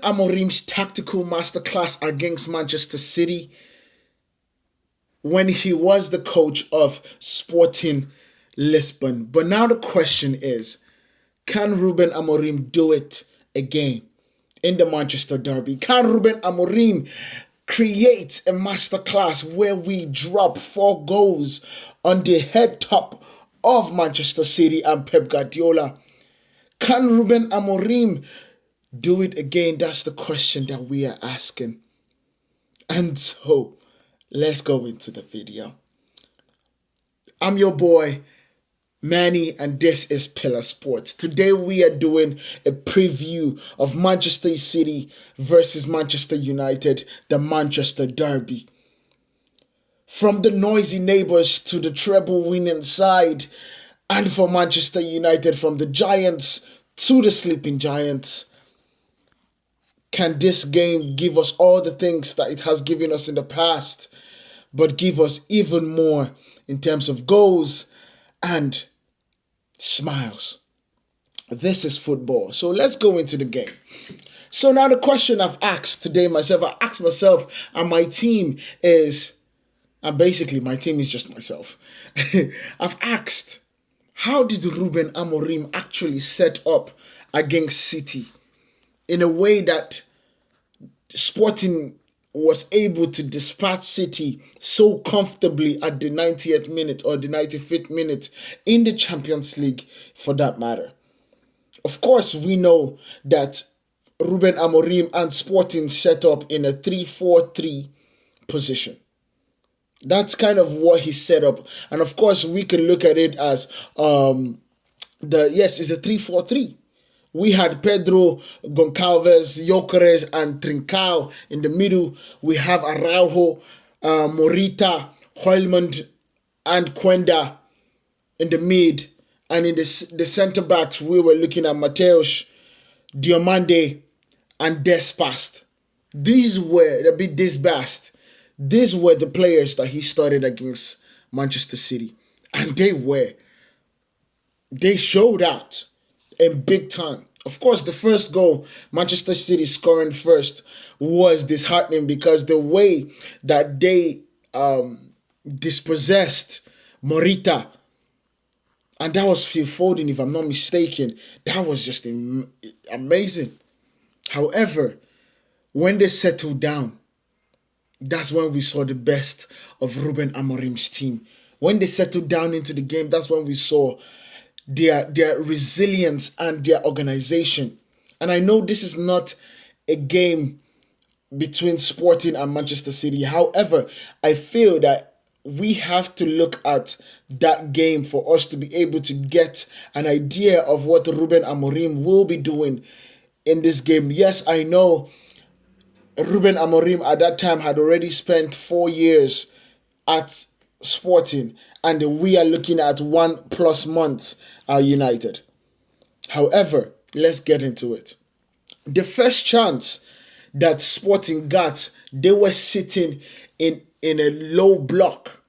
Amorim's tactical masterclass against Manchester City when he was the coach of Sporting Lisbon. But now the question is, can Ruben Amorim do it again in the Manchester Derby? Can Ruben Amorim create a masterclass where we drop 4 goals on the head top of Manchester City and Pep Guardiola? Can Ruben Amorim do it again? That's the question that we are asking. And so, let's go into the video. I'm your boy, Manny, and this is Pillar Sports. Today we are doing a preview of Manchester City versus Manchester United, the Manchester Derby. From the noisy neighbours to the treble-winning side, and for Manchester United, from the Giants to the sleeping Giants. Can this game give us all the things that it has given us in the past, but give us even more in terms of goals and smiles? This is football. So let's go into the game. So now the question I've asked today myself, I asked myself and my team is, and basically my team is just myself. I've asked, how did Ruben Amorim actually set up against City in a way that Sporting was able to dispatch City so comfortably at the 90th minute or the 95th minute in the Champions League for that matter? Of course, we know that Ruben Amorim and Sporting set up in a 3-4-3 position. That's kind of what he set up. And of course, we can look at it as it's a 3-4-3. We had Pedro, Goncalves, Gyökeres, and Trincao in the middle. We have Araujo, Morita, Højlund, and Quenda in the mid. And in the centre backs, we were looking at Mateus, Diomande, and Despast. These were the players that he started against Manchester City. And they showed out in big time. Of course, the first goal, Manchester City scoring first, was disheartening because the way that they dispossessed Morita, and that was Phil Foden, if I'm not mistaken, that was just amazing. However, when they settled down, that's when we saw the best of Ruben Amorim's team. When they settled down into the game, that's when we saw their resilience and their organization. And I know this is not a game between Sporting and Manchester City. However, I feel that we have to look at that game for us to be able to get an idea of what Ruben Amorim will be doing in this game. Yes, I know Ruben Amorim at that time had already spent 4 years at Sporting, and we are looking at 1+ months at United. However, let's get into it. The first chance that Sporting got, they were sitting in a low block.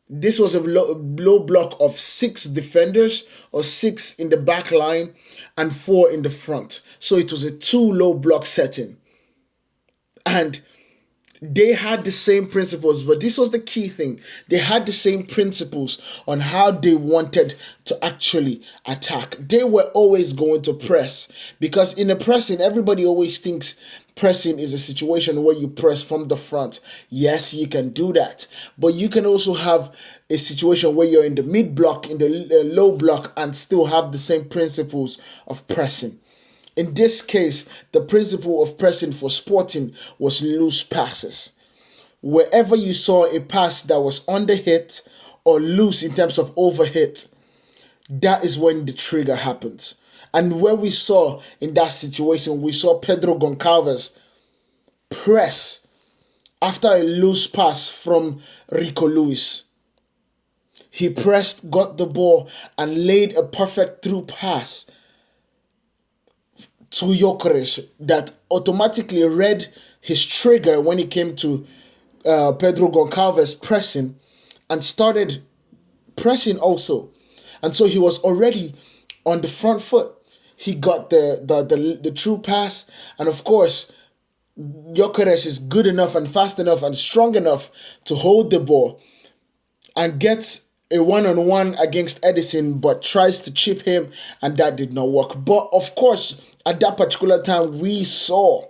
This was a low block of 6 defenders, or 6 in the back line and 4 in the front. So it was a 2 low block setting. And they had the same principles, but this was the key thing. They had the same principles on how they wanted to actually attack. They were always going to press, because in the pressing, everybody always thinks pressing is a situation where you press from the front. Yes, you can do that, but you can also have a situation where you're in the mid block, in the low block, and still have the same principles of pressing. In this case, the principle of pressing for Sporting was loose passes. Wherever you saw a pass that was under hit or loose in terms of overhit, that is when the trigger happens. And where we saw in that situation, we saw Pedro Goncalves press after a loose pass from Rico Lewis. He pressed, got the ball, and laid a perfect through pass to Gyökeres that automatically read his trigger when it came to Pedro Goncalves pressing, and started pressing also. And so he was already on the front foot. He got the true pass, and of course, Gyökeres is good enough and fast enough and strong enough to hold the ball and gets a one-on-one against Edison, but tries to chip him, and that did not work. But of course, at that particular time, we saw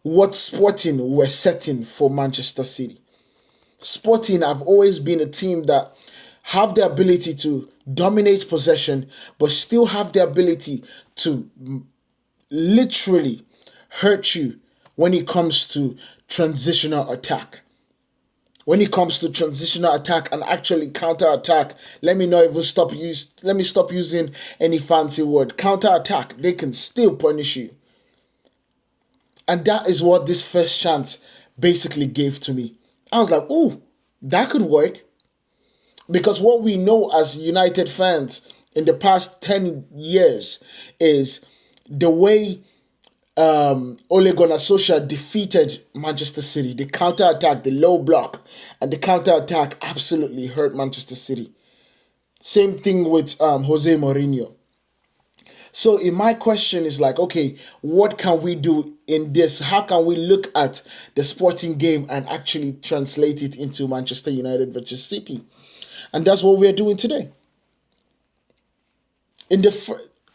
what Sporting were setting for Manchester City. Sporting have always been a team that have the ability to dominate possession, but still have the ability to literally hurt you when it comes to transitional attack. When it comes to transitional attack and actually counter attack, let me stop using any fancy word. Counter attack, they can still punish you. And that is what this first chance basically gave to me. I was like, ooh, that could work. Because what we know as United fans in the past 10 years is the way Ole Gunnar Solskjaer defeated Manchester City. The counter-attack, the low block, and the counter-attack absolutely hurt Manchester City. Same thing with Jose Mourinho. So in my question is like, okay, what can we do in this? How can we look at the Sporting game and actually translate it into Manchester United versus City? And that's what we're doing today.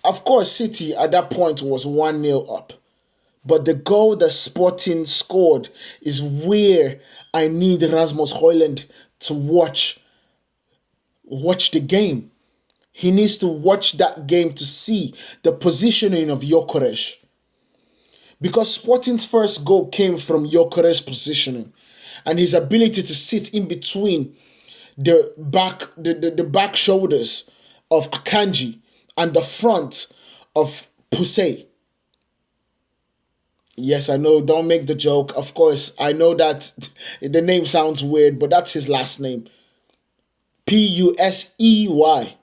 Of course, City at that point was 1-0 up. But the goal that Sporting scored is where I need Rasmus Højlund to watch the game. He needs to watch that game to see the positioning of Gyökeres. Because Sporting's first goal came from Gyökeres' positioning and his ability to sit in between the back shoulders of Akanji and the front of Pusey. Yes, I know, don't make the joke. Of course, I know that the name sounds weird, but that's his last name. Pusey.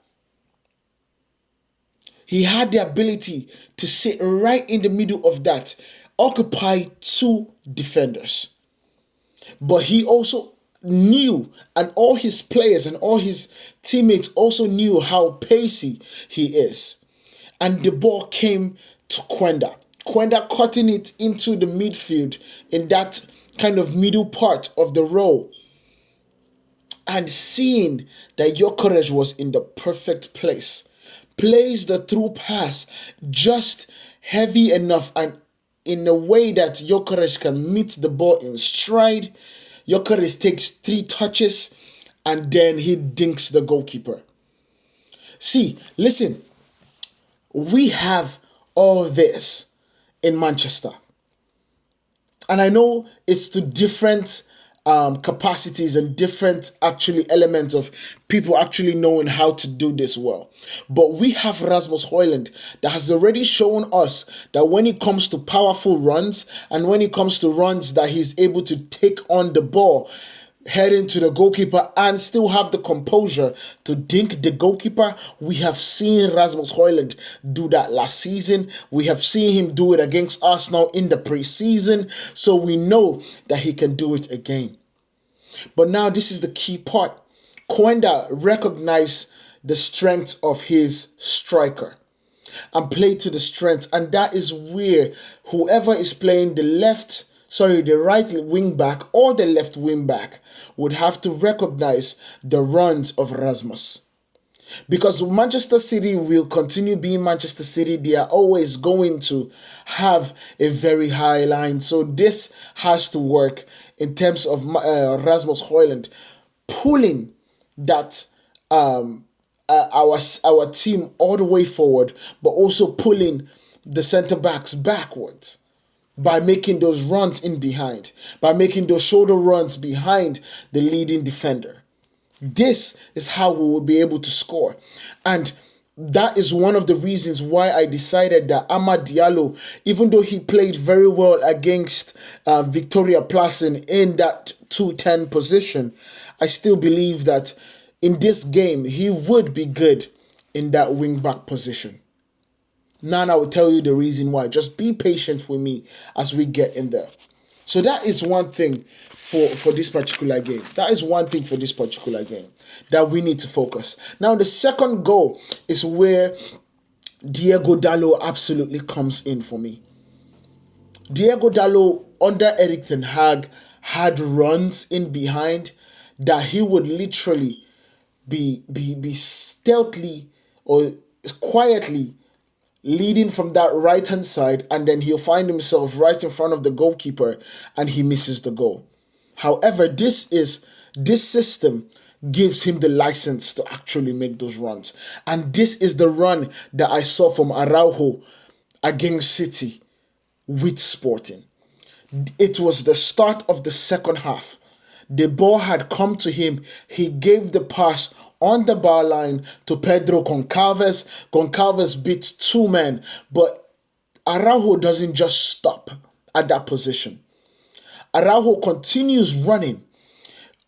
He had the ability to sit right in the middle of that, occupy two defenders. But he also knew, and all his players and all his teammates also knew how pacey he is. And the ball came to Quenda. Quenda cutting it into the midfield in that kind of middle part of the row. And seeing that Gyökeres was in the perfect place. Plays the through pass just heavy enough and in a way that Gyökeres can meet the ball in stride. Gyökeres takes 3 touches and then he dinks the goalkeeper. See, listen, we have all this in Manchester. And I know it's to different capacities and different actually elements of people actually knowing how to do this well. But we have Rasmus Højlund that has already shown us that when it comes to powerful runs and when it comes to runs that he's able to take on the ball, heading to the goalkeeper and still have the composure to dink the goalkeeper. We have seen Rasmus Højlund do that last season. We have seen him do it against Arsenal in the preseason. So we know that he can do it again. But now this is the key part. Quenda recognized the strength of his striker and played to the strength. And that is where whoever is playing the right wing back or the left wing back would have to recognize the runs of Rasmus. Because Manchester City will continue being Manchester City. They are always going to have a very high line. So this has to work in terms of Rasmus Højlund pulling that our team all the way forward, but also pulling the centre backs backwards. By making those runs in behind, by making those shoulder runs behind the leading defender. This is how we will be able to score. And that is one of the reasons why I decided that Amad Diallo, even though he played very well against Victoria Plzen in that 2-10 position, I still believe that in this game, he would be good in that wing-back position. Now I will tell you the reason why. Just be patient with me as we get in there. So that is one thing for this particular game. That is one thing for this particular game that we need to focus. Now the second goal is where Diego Dalot absolutely comes in for me. Diego Dalot under Erik ten Hag had runs in behind that he would literally be stealthily or quietly leading from that right hand side, and then he'll find himself right in front of the goalkeeper and he misses the goal. However, this system gives him the license to actually make those runs. And this is the run that I saw from Araujo against City with Sporting. It was the start of the second half. The ball had come to him. He gave the pass on the bar line to Pedro Goncalves. Goncalves beats two men, but Araujo doesn't just stop at that position. Araujo continues running,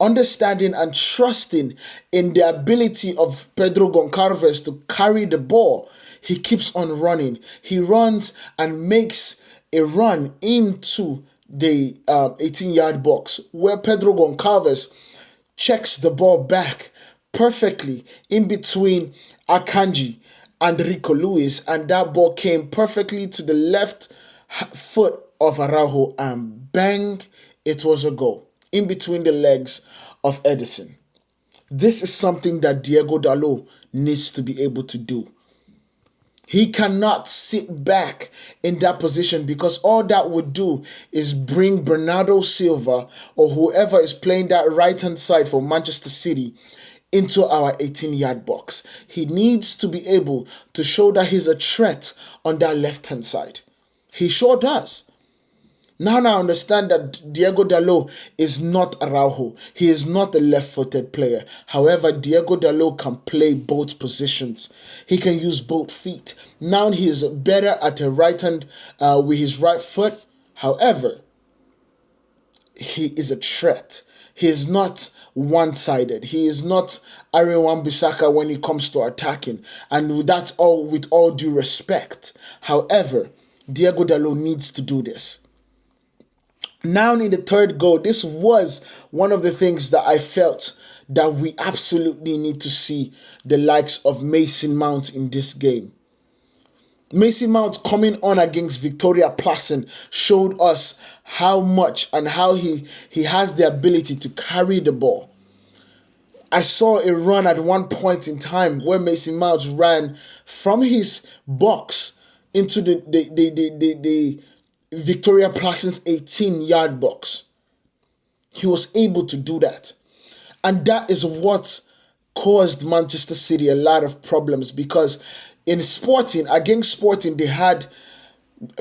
understanding and trusting in the ability of Pedro Goncalves to carry the ball. He keeps on running. He runs and makes a run into the 18-yard box where Pedro Goncalves checks the ball back perfectly in between Akanji and Rico Lewis, and that ball came perfectly to the left foot of Araujo, and bang, it was a goal in between the legs of Ederson. This is something that Diego Dalot needs to be able to do. He cannot sit back in that position, because all that would do is bring Bernardo Silva or whoever is playing that right-hand side for Manchester City into our 18-yard box. He needs to be able to show that he's a threat on that left-hand side. He sure does. Now I understand that Diego Dalot is not Araujo. He is not a left-footed player. However, Diego Dalot can play both positions. He can use both feet. Now he is better at a right hand with his right foot. However, he is a threat. He is not one-sided. He is not Aaron Wan-Bissaka when it comes to attacking. And that's all with all due respect. However, Diego Dalot needs to do this. Now in the third goal, this was one of the things that I felt that we absolutely need to see the likes of Mason Mount in this game. Mason Mount coming on against Victoria Plzen showed us how much and how he has the ability to carry the ball. I saw a run at one point in time where Mason Mount ran from his box into the Victoria Plzen's 18-yard box. He was able to do that. And that is what caused Manchester City a lot of problems, because in Sporting, against Sporting, they had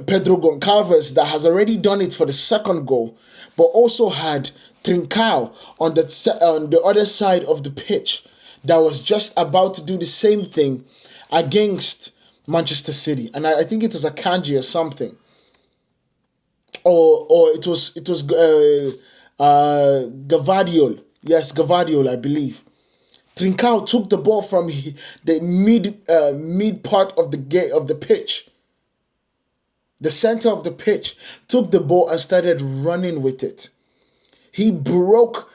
Pedro Goncalves that has already done it for the second goal, but also had Trincao on the other side of the pitch that was just about to do the same thing against Manchester City. And I think it was Akanji or something. Or it was Gvardiol. Yes, Gvardiol, I believe. Trincao took the ball from the mid part of the pitch, the center of the pitch, took the ball and started running with it. He broke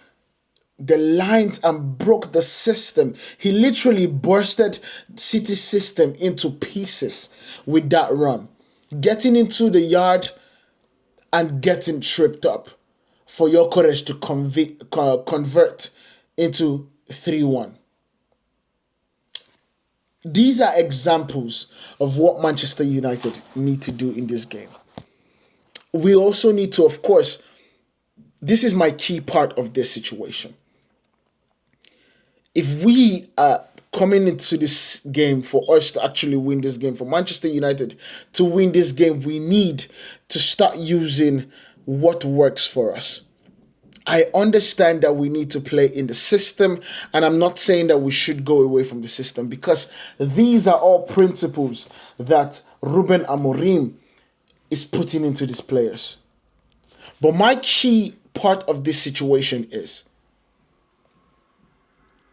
the lines and broke the system. He literally bursted City's system into pieces with that run, getting into the yard and getting tripped up for Gyökeres to convert into 3-1. These are examples of what Manchester United need to do in this game. We also need to, of course, this is my key part of this situation. If we are coming into this game, for us to actually win this game, for Manchester United to win this game, we need to start using what works for us. I understand that we need to play in the system, and I'm not saying that we should go away from the system, because these are all principles that Ruben Amorim is putting into these players. But my key part of this situation is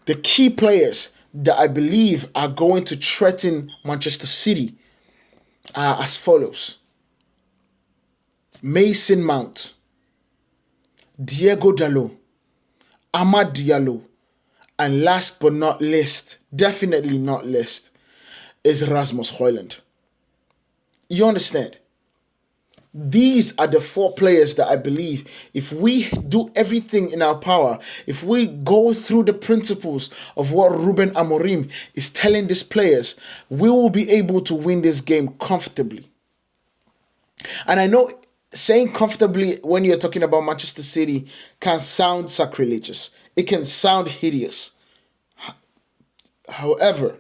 the key players that I believe are going to threaten Manchester City are as follows: Mason Mount, Diego Dalot, Amad Diallo, and last but not least, definitely not least, is Rasmus Højlund. You understand? These are the 4 players that I believe if we do everything in our power, if we go through the principles of what Ruben Amorim is telling these players, we will be able to win this game comfortably. And I know saying comfortably when you're talking about Manchester City can sound sacrilegious. It can sound hideous. However,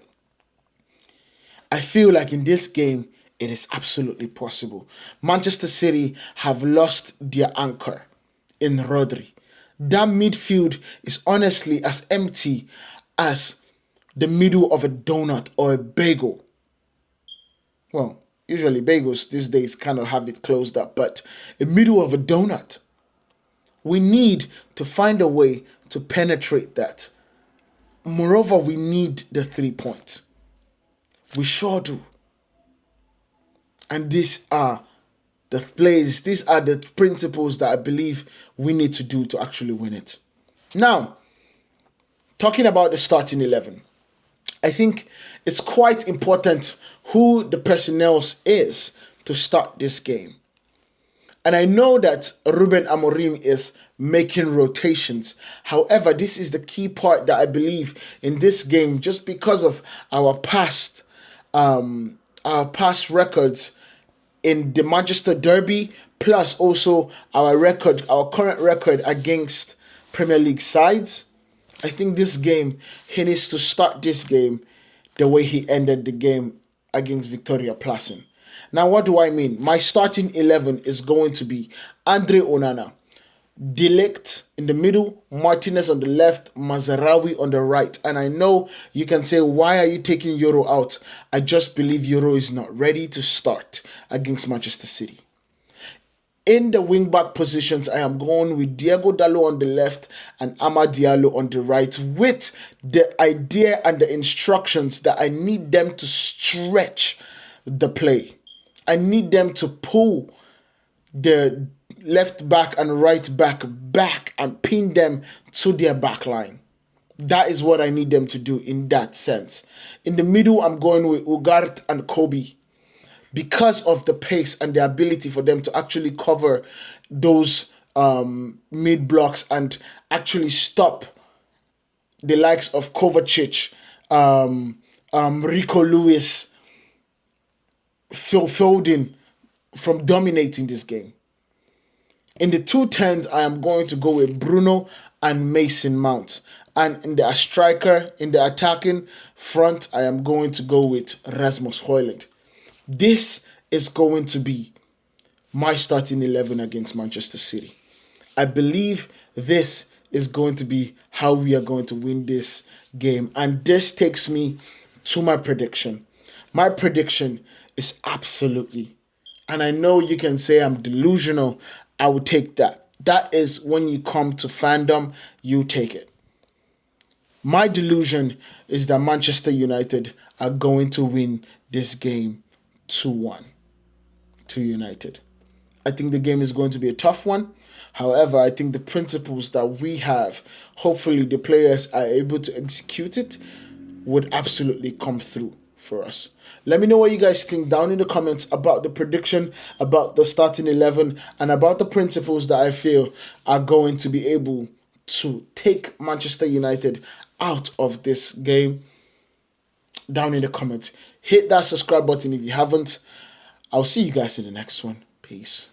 I feel like in this game, it is absolutely possible. Manchester City have lost their anchor in Rodri. That midfield is honestly as empty as the middle of a donut or a bagel. Well, usually bagels these days kind of have it closed up, but a middle of a donut. We need to find a way to penetrate that. Moreover, we need the 3 points. We sure do. And these are the plays, these are the principles that I believe we need to do to actually win it. Now, talking about the starting 11, I think it's quite important who the personnel is to start this game. And I know that Ruben Amorim is making rotations. However, this is the key part that I believe in this game, just because of our past records in the Manchester Derby, plus also our current record against Premier League sides. I think this game, he needs to start this game the way he ended the game against Victoria Plassen. Now, what do I mean? My starting 11 is going to be Andre Onana, De Ligt in the middle, Martinez on the left, Mazarawi on the right. And I know you can say, why are you taking Euro out? I just believe Euro is not ready to start against Manchester City. In the wing-back positions, I am going with Diego Dalot on the left and Amad Diallo on the right, with the idea and the instructions that I need them to stretch the play. I need them to pull the left back and right back and pin them to their back line. That is what I need them to do in that sense. In the middle, I'm going with Ugarte and Kobe, because of the pace and the ability for them to actually cover those mid blocks and actually stop the likes of Kovacic, Rico Lewis, Phil Foden from dominating this game. In the 2 10s, I am going to go with Bruno and Mason Mount. And in the striker, in the attacking front, I am going to go with Rasmus Højlund. This is going to be my starting 11 against Manchester City. I believe this is going to be how we are going to win this game. And this takes me to my prediction. My prediction is absolutely, and I know you can say I'm delusional, I would take that. That is when you come to fandom, you take it. My delusion is that Manchester United are going to win this game 2-1 to United. I think the game is going to be a tough one. However, I think the principles that we have, hopefully the players are able to execute it, would absolutely come through for us. Let me know what you guys think down in the comments about the prediction, about the starting 11, and about the principles that I feel are going to be able to take Manchester United out of this game. Down in the comments, hit that subscribe button if you haven't. I'll see you guys in the next one. Peace.